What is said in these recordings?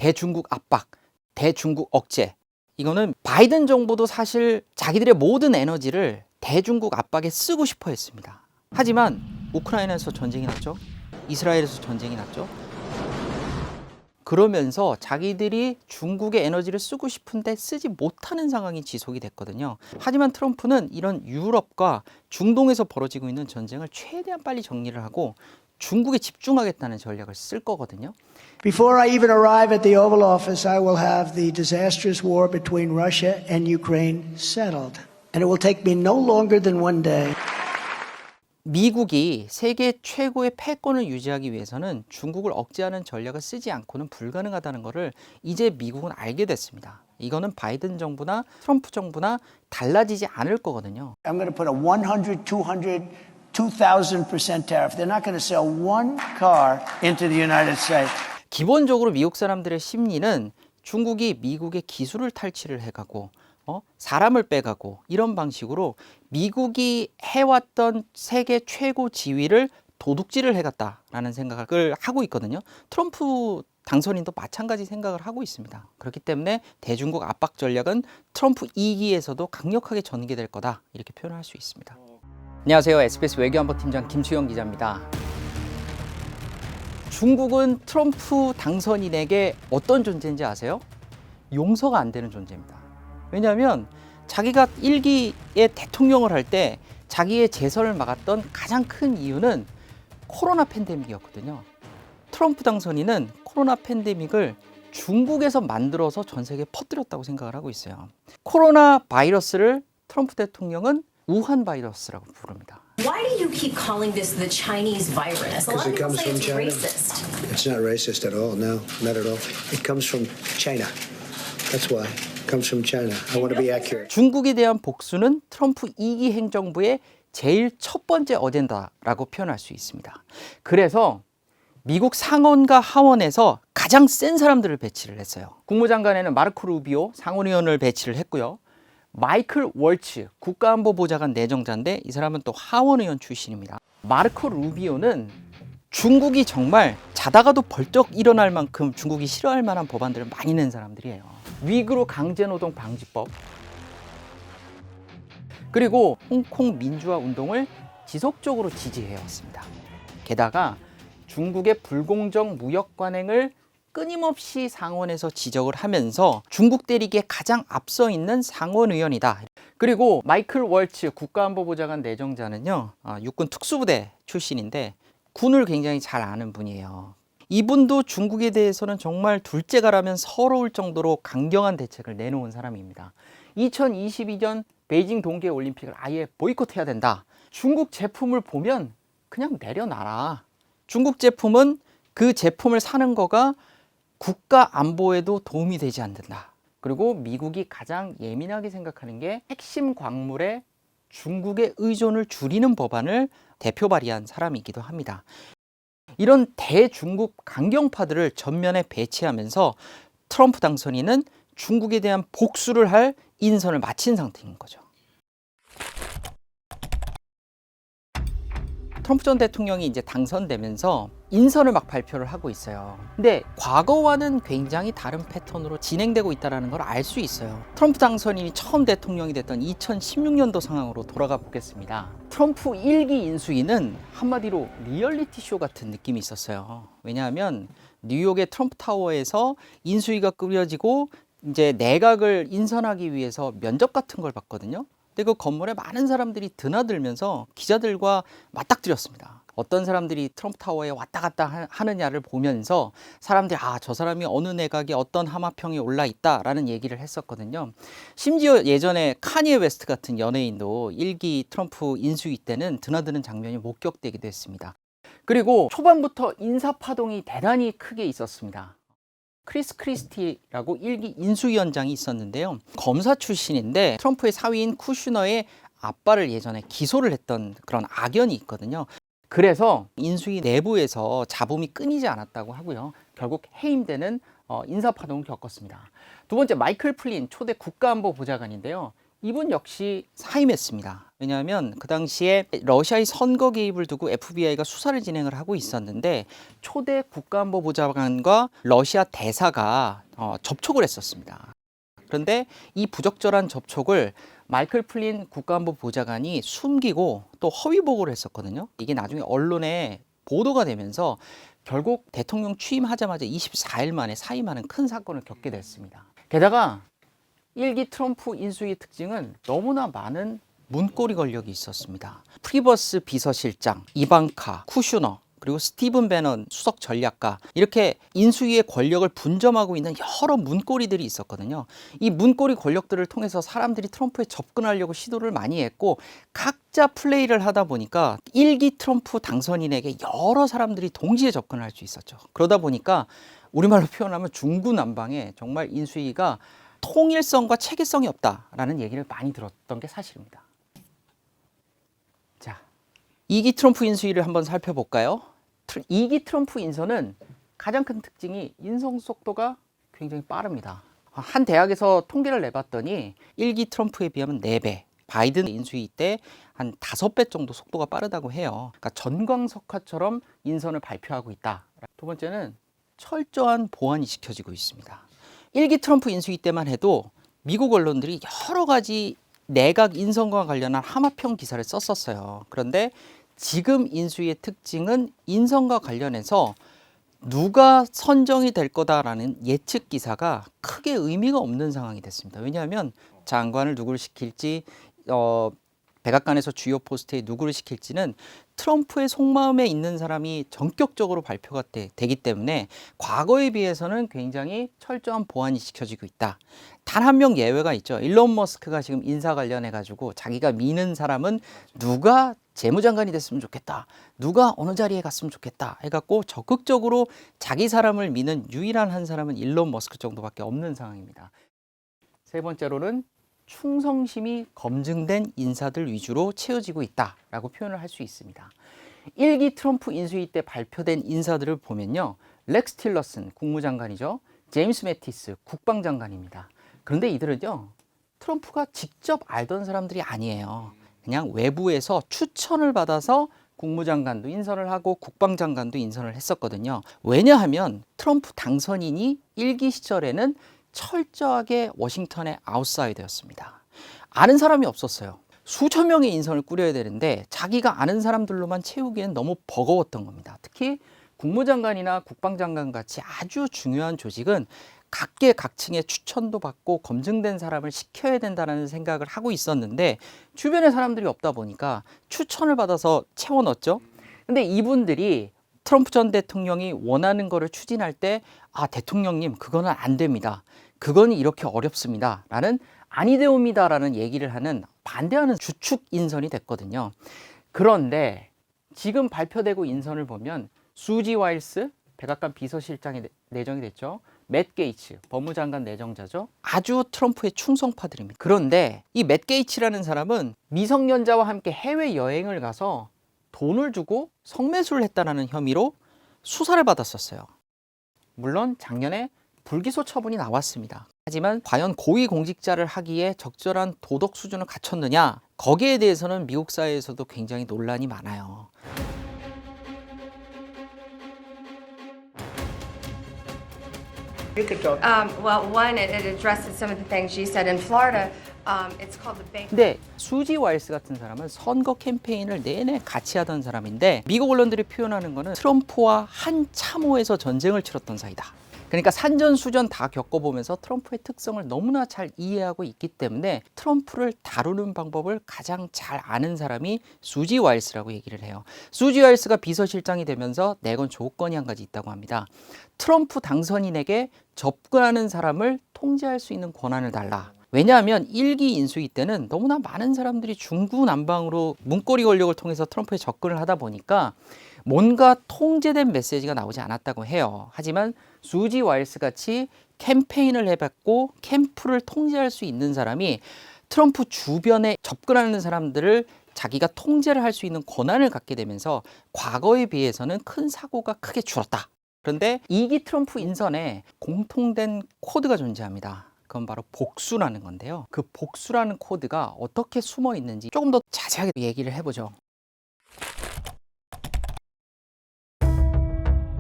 대중국 압박, 대중국 억제. 이거는 바이든 정부도 사실 자기들의 모든 에너지를 대중국 압박에 쓰고 싶어 했습니다. 하지만 우크라이나에서 전쟁이 났죠. 이스라엘에서 전쟁이 났죠. 그러면서 자기들이 중국의 에너지를 쓰고 싶은데 쓰지 못하는 상황이 지속이 됐거든요. 하지만 트럼프는 이런 유럽과 중동에서 벌어지고 있는 전쟁을 최대한 빨리 정리를 하고 중국에 집중하겠다는 전략을 쓸 거거든요. Before I even arrive at the Oval Office, I will have the disastrous war between Russia and Ukraine settled. And it will take me no longer than one day. 미국이 세계 최고의 패권을 유지하기 위해서는 중국을 억제하는 전략을 쓰지 않고는 불가능하다는 것을 이제 미국은 알게 됐습니다. 이거는 바이든 정부나 트럼프 정부나 달라지지 않을 거거든요. I'm going to put a 100, 200, 2,000% tariff. They're not going to sell one car into the United States. 기본적으로 미국 사람들의 심리는 중국이 미국의 기술을 탈취를 해가고 사람을 빼가고 이런 방식으로 미국이 해왔던 세계 최고 지위를 도둑질을 해갔다라는 생각을 하고 있거든요. 트럼프 당선인도 마찬가지 생각을 하고 있습니다. 그렇기 때문에 대중국 압박 전략은 트럼프 2기에서도 강력하게 전개될 거다 이렇게 표현할 수 있습니다. 안녕하세요. SBS 외교안보팀장 김수영 기자입니다. 중국은 트럼프 당선인에게 어떤 존재인지 아세요? 용서가 안 되는 존재입니다. 왜냐하면 자기가 1기의 대통령을 할 때 자기의 재선을 막았던 가장 큰 이유는 코로나 팬데믹이었거든요. 트럼프 당선인은 코로나 팬데믹을 중국에서 만들어서 전 세계에 퍼뜨렸다고 생각을 하고 있어요. 코로나 바이러스를 트럼프 대통령은 우한 바이러스라고 부릅니다. Why do you keep calling this the Chinese virus? A lot of people say it's racist. It's not racist at all. No, not at all. It comes from China. That's why. It comes from China. I want to be accurate. 중국에 대한 복수는 트럼프 2기 행정부의 제일 첫 번째 어젠다라고 표현할 수 있습니다. 그래서 미국 상원과 하원에서 가장 센 사람들을 배치를 했어요. 국무장관에는 마르코 루비오 상원의원을 배치를 했고요. 마이클 월츠 국가안보보좌관 내정자인데 이 사람은 또 하원의원 출신입니다. 마르코 루비오는 중국이 정말 자다가도 벌쩍 일어날 만큼 중국이 싫어할 만한 법안들을 많이 낸 사람들이에요. 위구르 강제노동 방지법, 그리고 홍콩 민주화 운동을 지속적으로 지지해왔습니다. 게다가 중국의 불공정 무역 관행을 끊임없이 상원에서 지적을 하면서 중국 대립에 가장 앞서 있는 상원 의원이다. 그리고 마이클 월츠 국가안보보좌관 내정자는요, 육군 특수부대 출신인데 군을 굉장히 잘 아는 분이에요. 이분도 중국에 대해서는 정말 둘째가라면 서러울 정도로 강경한 대책을 내놓은 사람입니다. 2022년 베이징 동계올림픽을 아예 보이콧해야 된다. 중국 제품을 보면 그냥 내려놔라. 중국 제품은 그 제품을 사는 거가 국가 안보에도 도움이 되지 않는다. 그리고 미국이 가장 예민하게 생각하는 게 핵심 광물에 중국의 의존을 줄이는 법안을 대표 발의한 사람이기도 합니다. 이런 대중국 강경파들을 전면에 배치하면서 트럼프 당선인은 중국에 대한 복수를 할 인선을 마친 상태인 거죠. 트럼프 전 대통령이 이제 당선되면서 인선을 막 발표를 하고 있어요. 근데 과거와는 굉장히 다른 패턴으로 진행되고 있다는 걸 알 수 있어요. 트럼프 당선인이 처음 대통령이 됐던 2016년도 상황으로 돌아가 보겠습니다. 트럼프 1기 인수위는 한마디로 리얼리티 쇼 같은 느낌이 있었어요. 왜냐하면 뉴욕의 트럼프 타워에서 인수위가 꾸려지고 이제 내각을 인선하기 위해서 면접 같은 걸 봤거든요. 근데 그 건물에 많은 사람들이 드나들면서 기자들과 맞닥뜨렸습니다. 어떤 사람들이 트럼프 타워에 왔다 갔다 하느냐를 보면서 사람들이 저 사람이 어느 내각에 어떤 하마평에 올라 있다라는 얘기를 했었거든요. 심지어 예전에 카니에 웨스트 같은 연예인도 1기 트럼프 인수위 때는 드나드는 장면이 목격되기도 했습니다. 그리고 초반부터 인사파동이 대단히 크게 있었습니다. 크리스 크리스티라고 1기 인수위원장이 있었는데요. 검사 출신인데 트럼프의 사위인 쿠슈너의 아빠를 예전에 기소를 했던 그런 악연이 있거든요. 그래서 인수위 내부에서 잡음이 끊이지 않았다고 하고요. 결국 해임되는 인사파동을 겪었습니다. 두 번째, 마이클 플린 초대 국가안보보좌관인데요. 이분 역시 사임했습니다. 왜냐하면 그 당시에 러시아의 선거 개입을 두고 FBI가 수사를 진행을 하고 있었는데 초대 국가안보보좌관과 러시아 대사가 접촉을 했었습니다. 그런데 이 부적절한 접촉을 마이클 플린 국가안보보좌관이 숨기고 또 허위 보고를 했었거든요. 이게 나중에 언론에 보도가 되면서 결국 대통령 취임하자마자 24일 만에 사임하는 큰 사건을 겪게 됐습니다. 게다가 1기 트럼프 인수위의 특징은 너무나 많은 문고리 권력이 있었습니다. 프리버스 비서실장, 이방카, 쿠슈너, 그리고 스티븐 배넌 수석 전략가, 이렇게 인수위의 권력을 분점하고 있는 여러 문고리들이 있었거든요. 이 문고리 권력들을 통해서 사람들이 트럼프에 접근하려고 시도를 많이 했고 각자 플레이를 하다 보니까 1기 트럼프 당선인에게 여러 사람들이 동시에 접근할 수 있었죠. 그러다 보니까 우리말로 표현하면 중구난방에 정말 인수위가 통일성과 체계성이 없다라는 얘기를 많이 들었던 게 사실입니다. 자, 2기 트럼프 인수위를 한번 살펴볼까요? 2기 트럼프 인선은 가장 큰 특징이 인성 속도가 굉장히 빠릅니다. 한 대학에서 통계를 내봤더니 1기 트럼프에 비하면 4배, 바이든 인수위 때 한 5배 정도 속도가 빠르다고 해요. 그러니까 전광석화처럼 인선을 발표하고 있다. 두 번째는 철저한 보안이 지켜지고 있습니다. 1기 트럼프 인수위 때만 해도 미국 언론들이 여러 가지 내각 인선과 관련한 하마평 기사를 썼었어요. 그런데 지금 인수위의 특징은 인선과 관련해서 누가 선정이 될 거다라는 예측 기사가 크게 의미가 없는 상황이 됐습니다. 왜냐하면 장관을 누구를 시킬지, 백악관에서 주요 포스트에 누구를 시킬지는 트럼프의 속마음에 있는 사람이 전격적으로 발표가 되기 때문에 과거에 비해서는 굉장히 철저한 보안이 지켜지고 있다. 단 한 명 예외가 있죠. 일론 머스크가 지금 인사 관련해 가지고 자기가 미는 사람은 누가 재무장관이 됐으면 좋겠다, 누가 어느 자리에 갔으면 좋겠다 해갖고 적극적으로 자기 사람을 미는 유일한 한 사람은 일론 머스크 정도밖에 없는 상황입니다. 세 번째로는 충성심이 검증된 인사들 위주로 채워지고 있다라고 표현을 할 수 있습니다. 1기 트럼프 인수위 때 발표된 인사들을 보면요, 렉스 틸러슨 국무장관이죠, 제임스 매티스 국방장관입니다. 그런데 이들은요, 트럼프가 직접 알던 사람들이 아니에요. 그냥 외부에서 추천을 받아서 국무장관도 인선을 하고 국방장관도 인선을 했었거든요. 왜냐하면 트럼프 당선인이 1기 시절에는 철저하게 워싱턴의 아웃사이더였습니다. 아는 사람이 없었어요. 수천 명의 인선을 꾸려야 되는데 자기가 아는 사람들로만 채우기엔 너무 버거웠던 겁니다. 특히 국무장관이나 국방장관 같이 아주 중요한 조직은 각계각층의 추천도 받고 검증된 사람을 시켜야 된다는 생각을 하고 있었는데 주변에 사람들이 없다 보니까 추천을 받아서 채워 넣었죠. 근데 이분들이 트럼프 전 대통령이 원하는 거를 추진할 때, 아, 대통령님 그거는 안 됩니다, 그건 이렇게 어렵습니다 라는, 아니되옵니다 라는 얘기를 하는, 반대하는 주축 인선이 됐거든요. 그런데 지금 발표되고 인선을 보면 수지 와일스 백악관 비서실장이 내정이 됐죠. 맷 게이츠 법무장관 내정자죠. 아주 트럼프의 충성파들입니다. 그런데 이 맷 게이츠라는 사람은 미성년자와 함께 해외여행을 가서 돈을 주고 성매수를 했다는 혐의로 수사를 받았었어요. 물론 작년에 불기소 처분이 나왔습니다. 하지만 과연 고위공직자를 하기에 적절한 도덕 수준을 갖췄느냐, 거기에 대해서는 미국 사회에서도 굉장히 논란이 많아요. You could go. Well, one, it addresses some of the things you said in Florida. It's called the Bank. 근데 수지 와일스 같은 사람은 선거 캠페인을 내내 같이 하던 사람인데 미국 언론들이 표현하는 거는 트럼프와 한 참호에서 전쟁을 치렀던 사이다. 그러니까 산전수전 다 겪어보면서 트럼프의 특성을 너무나 잘 이해하고 있기 때문에 트럼프를 다루는 방법을 가장 잘 아는 사람이 수지 와일스라고 얘기를 해요. 수지 와일스가 비서실장이 되면서 내건 조건이 한 가지 있다고 합니다. 트럼프 당선인에게 접근하는 사람을 통제할 수 있는 권한을 달라. 왜냐하면 1기 인수위 때는 너무나 많은 사람들이 중구난방으로 문고리 권력을 통해서 트럼프에 접근을 하다 보니까 뭔가 통제된 메시지가 나오지 않았다고 해요. 하지만 수지 와일스 같이 캠페인을 해봤고 캠프를 통제할 수 있는 사람이 트럼프 주변에 접근하는 사람들을 자기가 통제를 할 수 있는 권한을 갖게 되면서 과거에 비해서는 큰 사고가 크게 줄었다. 그런데 2기 트럼프 인선에 공통된 코드가 존재합니다. 그건 바로 복수라는 건데요. 그 복수라는 코드가 어떻게 숨어 있는지 조금 더 자세하게 얘기를 해보죠.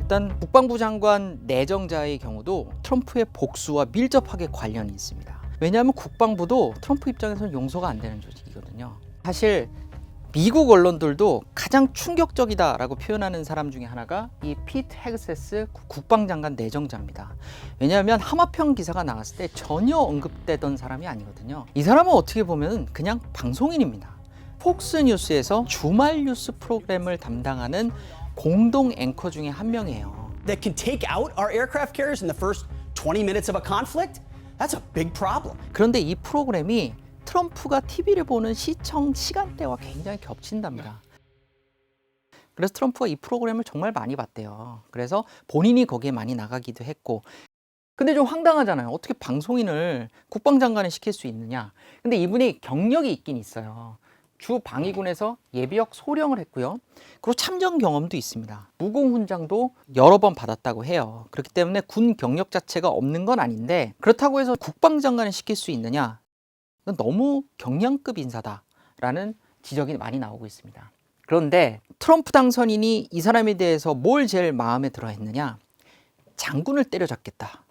일단 국방부 장관 내정자의 경우도 트럼프의 복수와 밀접하게 관련이 있습니다. 왜냐하면 국방부도 트럼프 입장에서는 용서가 안 되는 조직이거든요. 사실 미국 언론들도 가장 충격적이다라고 표현하는 사람 중에 하나가 이 피트 헤그세스 국방장관 내정자입니다. 왜냐하면 하마평 기사가 나왔을 때 전혀 언급되던 사람이 아니거든요. 이 사람은 어떻게 보면 그냥 방송인입니다. 폭스뉴스에서 주말 뉴스 프로그램을 담당하는 공동 앵커 중에 한 명이에요. That can take out our aircraft carriers in the first 20 minutes of a conflict? That's a big problem. 그런데 이 프로그램이 트럼프가 TV를 보는 시청 시간대와 굉장히 겹친답니다. 그래서 트럼프가 이 프로그램을 정말 많이 봤대요. 그래서 본인이 거기에 많이 나가기도 했고. 근데 좀 황당하잖아요. 어떻게 방송인을 국방장관을 시킬 수 있느냐. 근데 이분이 경력이 있긴 있어요. 주 방위군에서 예비역 소령을 했고요. 그리고 참전 경험도 있습니다. 무공훈장도 여러 번 받았다고 해요. 그렇기 때문에 군 경력 자체가 없는 건 아닌데 그렇다고 해서 국방장관을 시킬 수 있느냐? 너무 경량급 인사다라는 지적이 많이 나오고 있습니다. 그런데 트럼프 당선인이 이 사람에 대해서 뭘 제일 마음에 들어 했느냐? 장군을 때려잡겠다.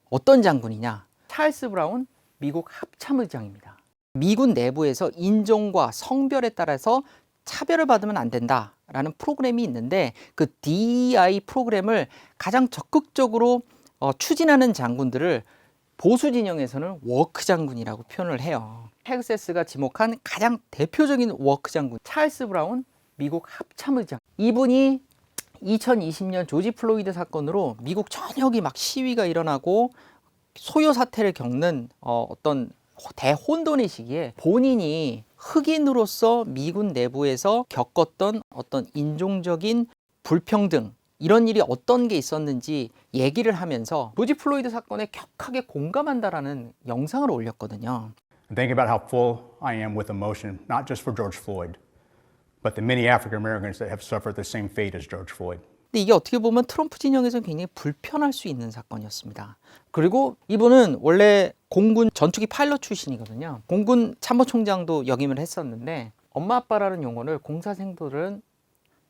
어떤 장군이냐? 찰스 브라운 미국 합참의장입니다. 미군 내부에서 인종과 성별에 따라서 차별을 받으면 안 된다라는 프로그램이 있는데 그 DEI 프로그램을 가장 적극적으로 추진하는 장군들을 보수 진영에서는 워크 장군이라고 표현을 해요. 헤그세스가 지목한 가장 대표적인 워크 장군 찰스 브라운 미국 합참의장. 이분이 2020년 조지 플로이드 사건으로 미국 전역이 막 시위가 일어나고 소요 사태를 겪는 어떤 대혼돈의 시기에 본인이 흑인으로서 미군 내부에서 겪었던 어떤 인종적인 불평등 이런 일이 어떤 게 있었는지 얘기를 하면서 조지 플로이드 사건에 격하게 공감한다라는 영상을 올렸거든요. Think about how full I am with emotion, not just for George Floyd, but the many African Americans that have suffered the same fate as George Floyd. 근데 이게 어떻게 보면 트럼프 진영에서는 굉장히 불편할 수 있는 사건이었습니다. 그리고 이분은 원래 공군 전투기 파일럿 출신이거든요. 공군 참모총장도 역임을 했었는데 엄마 아빠라는 용어를 공사생들은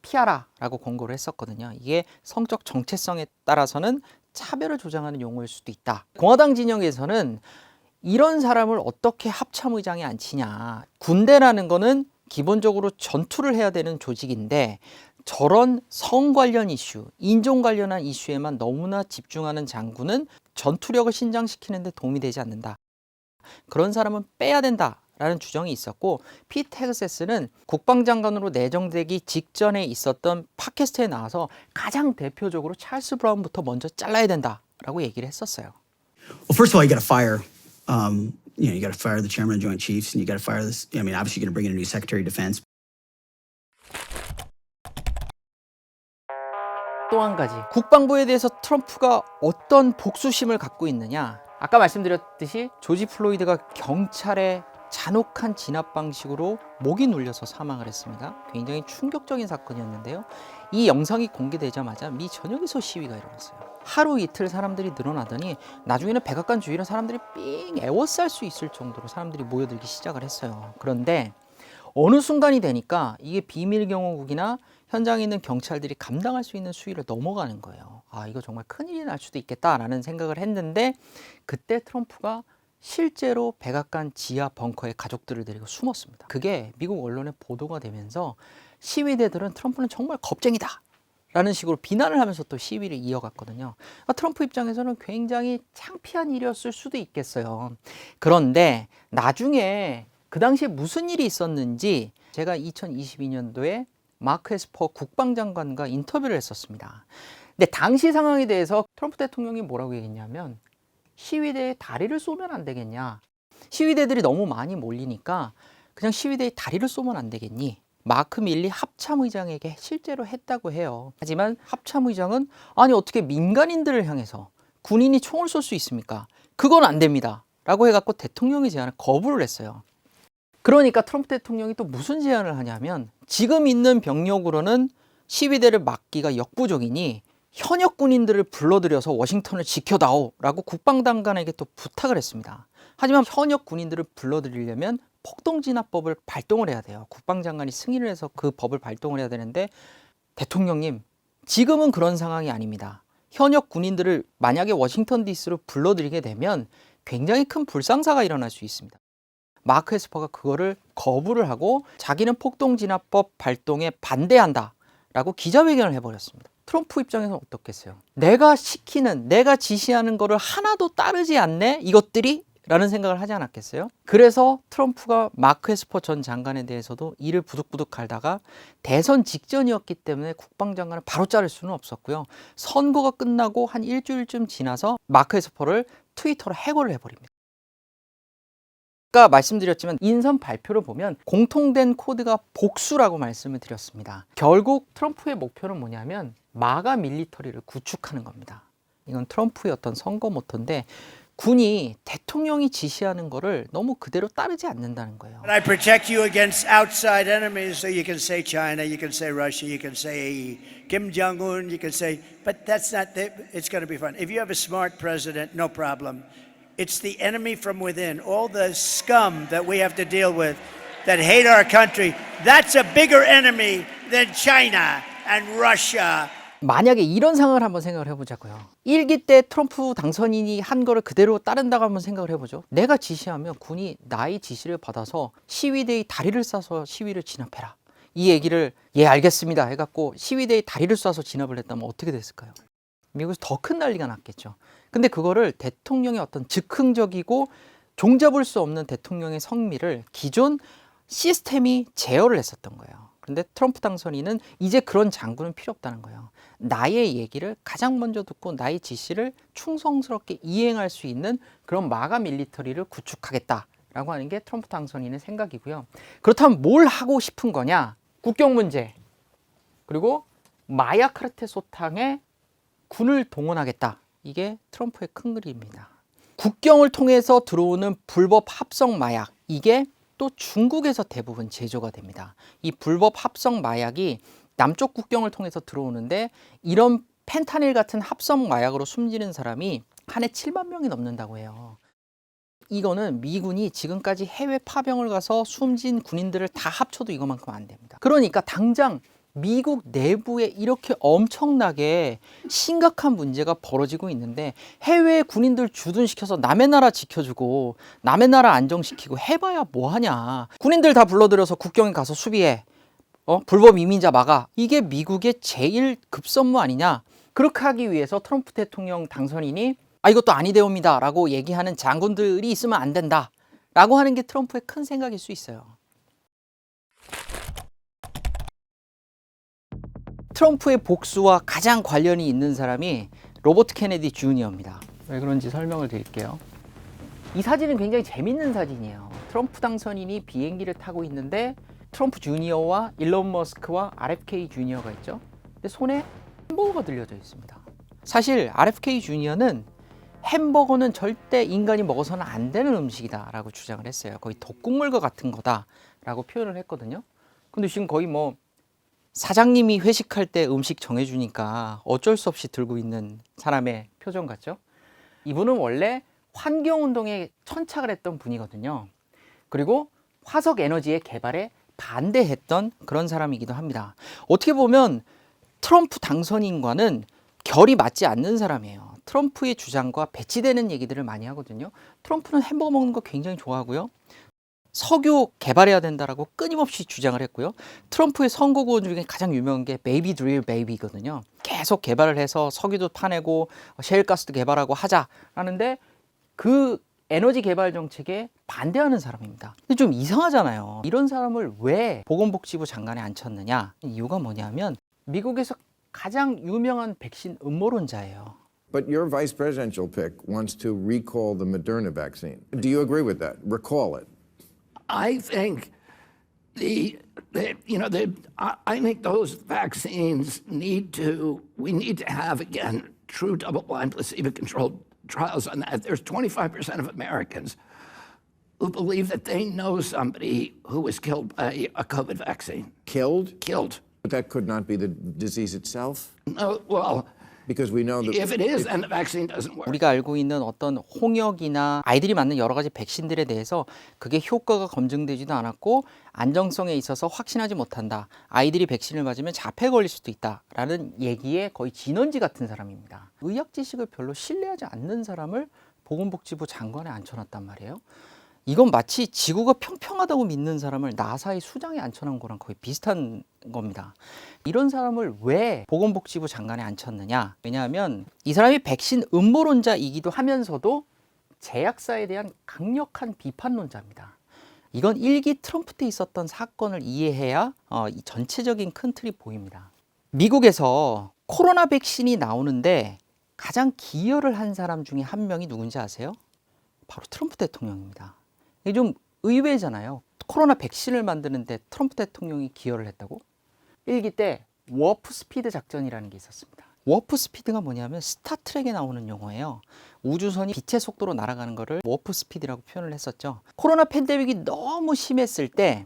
피하라라고 권고를 했었거든요. 이게 성적 정체성에 따라서는 차별을 조장하는 용어일 수도 있다. 공화당 진영에서는 이런 사람을 어떻게 합참의장에 앉히냐. 군대라는 거는 기본적으로 전투를 해야 되는 조직인데 저런 성 관련 이슈, 인종 관련한 이슈에만 너무나 집중하는 장군은 전투력을 신장시키는 데 도움이 되지 않는다. 그런 사람은 빼야 된다라는 주장이 있었고 피트 헤그세스는 국방장관으로 내정되기 직전에 있었던 팟캐스트에 나와서 가장 대표적으로 찰스 브라운부터 먼저 잘라야 된다라고 얘기를 했었어요. Well, first of all, you got to fire. You got to fire the chairman of the Joint Chiefs, and you got to fire this. I mean, obviously, you're going to bring in a new Secretary of Defense. 또 한 가지, 국방부에 대해서 트럼프가 어떤 복수심을 갖고 있느냐. 아까 말씀드렸듯이 조지 플로이드가 경찰의 잔혹한 진압 방식으로 목이 눌려서 사망을 했습니다. 굉장히 충격적인 사건이었는데요. 이 영상이 공개되자마자 미 전역에서 시위가 일어났어요. 하루 이틀 사람들이 늘어나더니 나중에는 백악관 주위를 사람들이 삥 에워쌀 수 있을 정도로 사람들이 모여들기 시작을 했어요. 그런데 어느 순간이 되니까 이게 비밀 경호국이나 현장에 있는 경찰들이 감당할 수 있는 수위를 넘어가는 거예요. 아, 이거 정말 큰일이 날 수도 있겠다라는 생각을 했는데 그때 트럼프가 실제로 백악관 지하 벙커에 가족들을 데리고 숨었습니다. 그게 미국 언론에 보도가 되면서 시위대들은 트럼프는 정말 겁쟁이다 라는 식으로 비난을 하면서 또 시위를 이어갔거든요. 트럼프 입장에서는 굉장히 창피한 일이었을 수도 있겠어요. 그런데 나중에 그 당시에 무슨 일이 있었는지 제가 2022년도에 마크 에스퍼 국방장관과 인터뷰를 했었습니다. 근데 당시 상황에 대해서 트럼프 대통령이 뭐라고 얘기했냐면 시위대에 다리를 쏘면 안 되겠냐. 시위대들이 너무 많이 몰리니까 그냥 시위대에 다리를 쏘면 안 되겠니. 마크 밀리 합참의장에게 실제로 했다고 해요. 하지만 합참의장은 아니 어떻게 민간인들을 향해서 군인이 총을 쏠 수 있습니까? 그건 안 됩니다. 라고 해갖고 대통령의 제안을 거부를 했어요. 그러니까 트럼프 대통령이 또 무슨 제안을 하냐면 지금 있는 병력으로는 시위대를 막기가 역부족이니 현역 군인들을 불러들여서 워싱턴을 지켜다오라고 국방장관에게 또 부탁을 했습니다. 하지만 현역 군인들을 불러들이려면 폭동진압법을 발동을 해야 돼요. 국방장관이 승인을 해서 그 법을 발동을 해야 되는데 대통령님, 지금은 그런 상황이 아닙니다. 현역 군인들을 만약에 워싱턴 DC로 불러들이게 되면 굉장히 큰 불상사가 일어날 수 있습니다. 마크 에스퍼가 그거를 거부를 하고 자기는 폭동진압법 발동에 반대한다 라고 기자회견을 해버렸습니다. 트럼프 입장에서는 어떻겠어요? 내가 시키는, 내가 지시하는 거를 하나도 따르지 않네? 이것들이? 라는 생각을 하지 않았겠어요? 그래서 트럼프가 마크 에스퍼 전 장관에 대해서도 이를 부득부득 갈다가 대선 직전이었기 때문에 국방장관을 바로 자를 수는 없었고요. 선거가 끝나고 한 일주일쯤 지나서 마크 에스퍼를 트위터로 해고를 해버립니다. 아까 말씀드렸지만 인선 발표를 보면 공통된 코드가 복수라고 말씀을 드렸습니다. 결국 트럼프의 목표는 뭐냐면 마가 밀리터리를 구축하는 겁니다. 이건 트럼프의 어떤 선거 모토인데 군이 대통령이 지시하는 거를 너무 그대로 따르지 않는다는 거예요. And I protect you against outside enemies. So you can say China, you can say Russia, you can say Kim Jong-un, you can say, but that's not, it's going to be fun. If you have a smart president, no problem. It's the enemy from within, all the scum that we have to deal with that hate our country. That's a bigger enemy than China and Russia. 만약에 이런 상황을 한번 생각을 해보자고요. 1기 때 트럼프 당선인이 한 거를 그대로 따른다고 한번 생각을 해보죠. 내가 지시하면 군이 나의 지시를 받아서 시위대의 다리를 쏴서 시위를 진압해라. 이 얘기를 예 알겠습니다 해갖고 시위대의 다리를 쏴서 진압을 했다면 어떻게 됐을까요? 미국에서 더 큰 난리가 났겠죠. 근데 그거를 대통령의 어떤 즉흥적이고 종잡을 수 없는 대통령의 성미를 기존 시스템이 제어를 했었던 거예요. 그런데 트럼프 당선인은 이제 그런 장군은 필요 없다는 거예요. 나의 얘기를 가장 먼저 듣고 나의 지시를 충성스럽게 이행할 수 있는 그런 마가 밀리터리를 구축하겠다라고 하는 게 트럼프 당선인의 생각이고요. 그렇다면 뭘 하고 싶은 거냐? 국경 문제, 그리고 마야 카르텔 소탕에 군을 동원하겠다. 이게 트럼프의 큰 그림입니다. 국경을 통해서 들어오는 불법 합성 마약, 이게 또 중국에서 대부분 제조가 됩니다. 이 불법 합성 마약이 남쪽 국경을 통해서 들어오는데 이런 펜타닐 같은 합성 마약으로 숨지는 사람이 한 해 7만 명이 넘는다고 해요. 이거는 미군이 지금까지 해외 파병을 가서 숨진 군인들을 다 합쳐도 이거만큼 안 됩니다. 그러니까 당장 미국 내부에 이렇게 엄청나게 심각한 문제가 벌어지고 있는데 해외 군인들 주둔시켜서 남의 나라 지켜주고 남의 나라 안정시키고 해봐야 뭐하냐. 군인들 다 불러들여서 국경에 가서 수비해. 불법 이민자 막아. 이게 미국의 제일 급선무 아니냐. 그렇게 하기 위해서 트럼프 대통령 당선인이 이것도 아니되옵니다 라고 얘기하는 장군들이 있으면 안 된다 라고 하는 게 트럼프의 큰 생각일 수 있어요. 트럼프의 복수와 가장 관련이 있는 사람이 로버트 케네디 주니어입니다. 왜 그런지 설명을 드릴게요. 이 사진은 굉장히 재밌는 사진이에요. 트럼프 당선인이 비행기를 타고 있는데 트럼프 주니어와 일론 머스크와 RFK 주니어가 있죠. 근데 손에 햄버거가 들려져 있습니다. 사실 RFK 주니어는 햄버거는 절대 인간이 먹어서는 안 되는 음식이다 라고 주장을 했어요. 거의 독극물과 같은 거다 라고 표현을 했거든요. 근데 지금 거의 뭐 사장님이 회식할 때 음식 정해주니까 어쩔 수 없이 들고 있는 사람의 표정 같죠? 이분은 원래 환경운동에 천착을 했던 분이거든요. 그리고 화석 에너지의 개발에 반대했던 그런 사람이기도 합니다. 어떻게 보면 트럼프 당선인과는 결이 맞지 않는 사람이에요. 트럼프의 주장과 배치되는 얘기들을 많이 하거든요. 트럼프는 햄버거 먹는 거 굉장히 좋아하고요. 석유 개발해야 된다라고 끊임없이 주장을 했고요. 트럼프의 선거구원 중에 가장 유명한 게 Baby Drill Baby거든요. 계속 개발을 해서 석유도 파내고 셰일가스도 개발하고 하자라는데 그 에너지 개발 정책에 반대하는 사람입니다. 근데 좀 이상하잖아요. 이런 사람을 왜 보건복지부 장관에 앉혔느냐? 이유가 뭐냐면 미국에서 가장 유명한 백신 음모론자예요. But your vice presidential pick wants to recall the Moderna vaccine. Do you agree with that? Recall it. I think I think those vaccines we need to have, again, true double-blind, placebo-controlled trials on that. There's 25% of Americans who believe that they know somebody who was killed by a COVID vaccine. Killed? Killed. But that could not be the disease itself? No, well, Because we know that If it is, then the vaccine doesn't work. 우리가 알고 있는 어떤 홍역이나 아이들이 맞는 여러 가지 백신들에 대해서 그게 효과가 검증되지도 않았고 안정성에 있어서 확신하지 못한다. 아이들이 백신을 맞으면 자폐에 걸릴 수도 있다라는 얘기에 거의 진원지 같은 사람입니다. 의학 지식을 별로 신뢰하지 않는 사람을 보건복지부 장관에 앉혀놨단 말이에요. 이건 마치 지구가 평평하다고 믿는 사람을 나사의 수장에 앉혀놓은 거랑 거의 비슷한 겁니다. 이런 사람을 왜 보건복지부 장관에 앉혔느냐? 왜냐하면 이 사람이 백신 음모론자이기도 하면서도 제약사에 대한 강력한 비판론자입니다. 이건 1기 트럼프 때 있었던 사건을 이해해야 이 전체적인 큰 틀이 보입니다. 미국에서 코로나 백신이 나오는데 가장 기여를 한 사람 중에 한 명이 누군지 아세요? 바로 트럼프 대통령입니다. 이게 좀 의외잖아요. 코로나 백신을 만드는데 트럼프 대통령이 기여를 했다고? 1기 때 워프 스피드 작전이라는 게 있었습니다. 워프 스피드가 뭐냐면 스타트rek에 나오는 용어예요. 우주선이 빛의 속도로 날아가는 거를 워프 스피드라고 표현을 했었죠. 코로나 팬데믹이 너무 심했을 때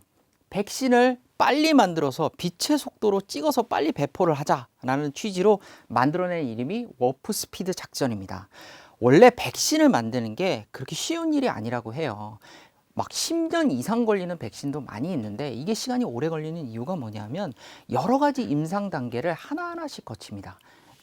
백신을 빨리 만들어서 빛의 속도로 찍어서 빨리 배포를 하자라는 취지로 만들어낸 이름이 워프 스피드 작전입니다. 원래 백신을 만드는 게 그렇게 쉬운 일이 아니라고 해요. 막 10년 이상 걸리는 백신도 많이 있는데 이게 시간이 오래 걸리는 이유가 뭐냐면 여러 가지 임상 단계를 하나하나씩 거칩니다.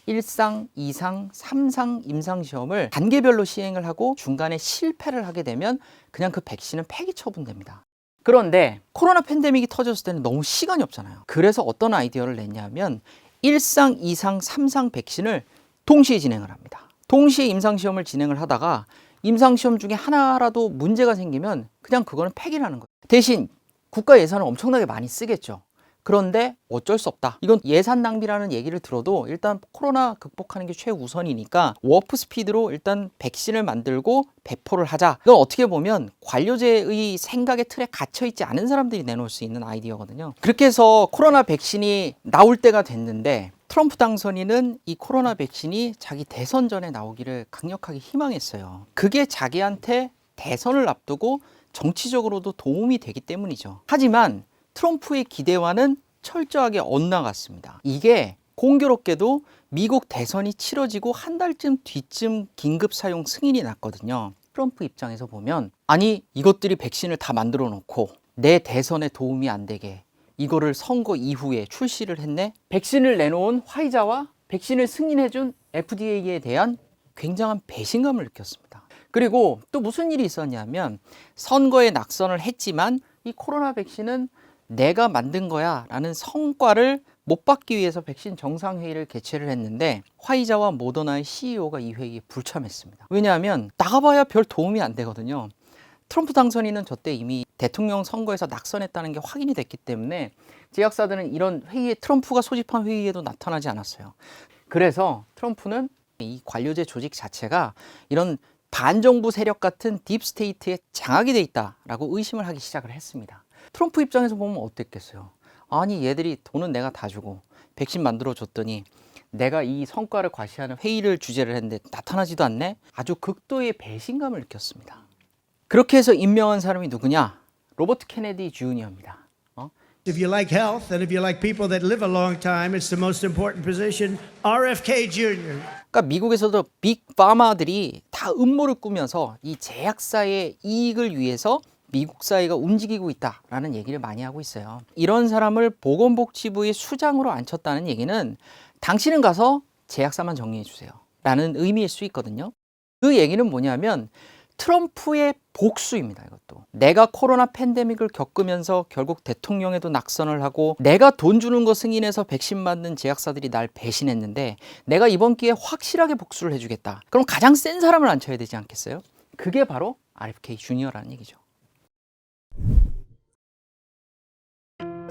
1상, 2상, 3상 임상시험을 단계별로 시행을 하고 중간에 실패를 하게 되면 그냥 그 백신은 폐기 처분됩니다. 그런데 코로나 팬데믹이 터졌을 때는 너무 시간이 없잖아요. 그래서 어떤 아이디어를 냈냐면 1상, 2상, 3상 백신을 동시에 진행을 합니다. 동시에 임상시험을 진행을 하다가 임상시험 중에 하나라도 문제가 생기면 그냥 그거는 폐기를 하는 거예요. 대신 국가 예산을 엄청나게 많이 쓰겠죠. 그런데 어쩔 수 없다. 이건 예산 낭비라는 얘기를 들어도 일단 코로나 극복하는 게 최우선이니까 워프 스피드로 일단 백신을 만들고 배포를 하자. 이건 어떻게 보면 관료제의 생각의 틀에 갇혀있지 않은 사람들이 내놓을 수 있는 아이디어거든요. 그렇게 해서 코로나 백신이 나올 때가 됐는데 트럼프 당선인은 이 코로나 백신이 자기 대선 전에 나오기를 강력하게 희망했어요. 그게 자기한테 대선을 앞두고 정치적으로도 도움이 되기 때문이죠. 하지만 트럼프의 기대와는 철저하게 엇나갔습니다. 이게 공교롭게도 미국 대선이 치러지고 한 달쯤 뒤쯤 긴급 사용 승인이 났거든요. 트럼프 입장에서 보면 아니 이것들이 백신을 다 만들어 놓고 내 대선에 도움이 안 되게 이거를 선거 이후에 출시를 했네. 백신을 내놓은 화이자와 백신을 승인해준 FDA에 대한 굉장한 배신감을 느꼈습니다. 그리고 또 무슨 일이 있었냐면 선거에 낙선을 했지만 이 코로나 백신은 내가 만든 거야 라는 성과를 못 받기 위해서 백신 정상회의를 개최를 했는데 화이자와 모더나의 CEO가 이 회의에 불참했습니다. 왜냐하면 나가봐야 별 도움이 안 되거든요. 트럼프 당선인은 저때 이미 대통령 선거에서 낙선했다는 게 확인이 됐기 때문에 제약사들은 이런 회의에 트럼프가 소집한 회의에도 나타나지 않았어요. 그래서 트럼프는 이 관료제 조직 자체가 이런 반정부 세력 같은 딥스테이트에 장악이 돼 있다라고 의심을 하기 시작을 했습니다. 트럼프 입장에서 보면 어땠겠어요? 아니 얘들이 돈은 내가 다 주고 백신 만들어 줬더니 내가 이 성과를 과시하는 회의를 주재를 했는데 나타나지도 않네? 아주 극도의 배신감을 느꼈습니다. 그렇게 해서 임명한 사람이 누구냐? 로버트 케네디 주니어입니다. If you like health and if you like people that live a long time, it's the most important position, RFK Jr. 그러니까 미국에서도 빅파마들이 다 음모를 꾸면서 이 제약사의 이익을 위해서 미국 사회가 움직이고 있다라는 얘기를 많이 하고 있어요. 이런 사람을 보건복지부의 수장으로 앉혔다는 얘기는 당신은 가서 제약사만 정리해 주세요 라는 의미일 수 있거든요. 그 얘기는 뭐냐면 트럼프의 복수입니다. 이것도 내가 코로나 팬데믹을 겪으면서 결국 대통령에도 낙선을 하고 내가 돈 주는 거 승인해서 백신 만든 제약사들이 날 배신했는데 내가 이번 기회에 확실하게 복수를 해주겠다. 그럼 가장 센 사람을 앉혀야 되지 않겠어요? 그게 바로 RFK 주니어라는 얘기죠.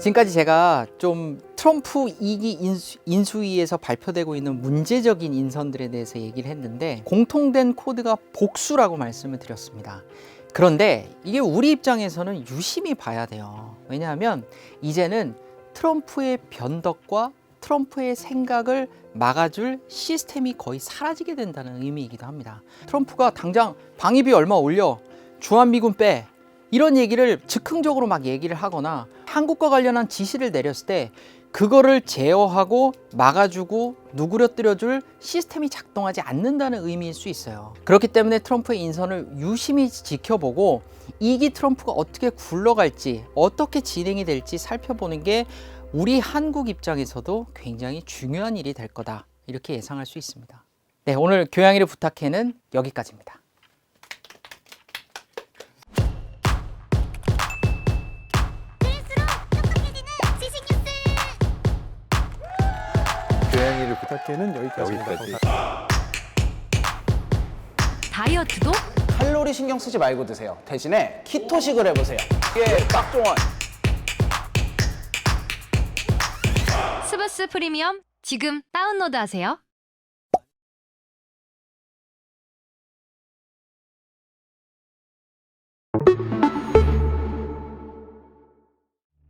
지금까지 제가 좀 트럼프 2기 인수위에서 발표되고 있는 문제적인 인선들에 대해서 얘기를 했는데 공통된 코드가 복수라고 말씀을 드렸습니다. 그런데 이게 우리 입장에서는 유심히 봐야 돼요. 왜냐하면 이제는 트럼프의 변덕과 트럼프의 생각을 막아줄 시스템이 거의 사라지게 된다는 의미이기도 합니다. 트럼프가 당장 방위비 얼마 올려, 주한미군 빼, 이런 얘기를 즉흥적으로 막 얘기를 하거나 한국과 관련한 지시를 내렸을 때 그거를 제어하고 막아주고 누그러뜨려줄 시스템이 작동하지 않는다는 의미일 수 있어요. 그렇기 때문에 트럼프의 인선을 유심히 지켜보고 2기 트럼프가 어떻게 굴러갈지, 어떻게 진행이 될지 살펴보는 게 우리 한국 입장에서도 굉장히 중요한 일이 될 거다, 이렇게 예상할 수 있습니다. 네, 오늘 교양이를 부탁해는 여기까지입니다. 교양이를 부탁해는 여기까지입니다. 다이어트도 칼로리 신경 쓰지 말고 드세요. 대신에 키토식을 해보세요. 이게 빡종원. 스브스 프리미엄 지금 다운로드하세요.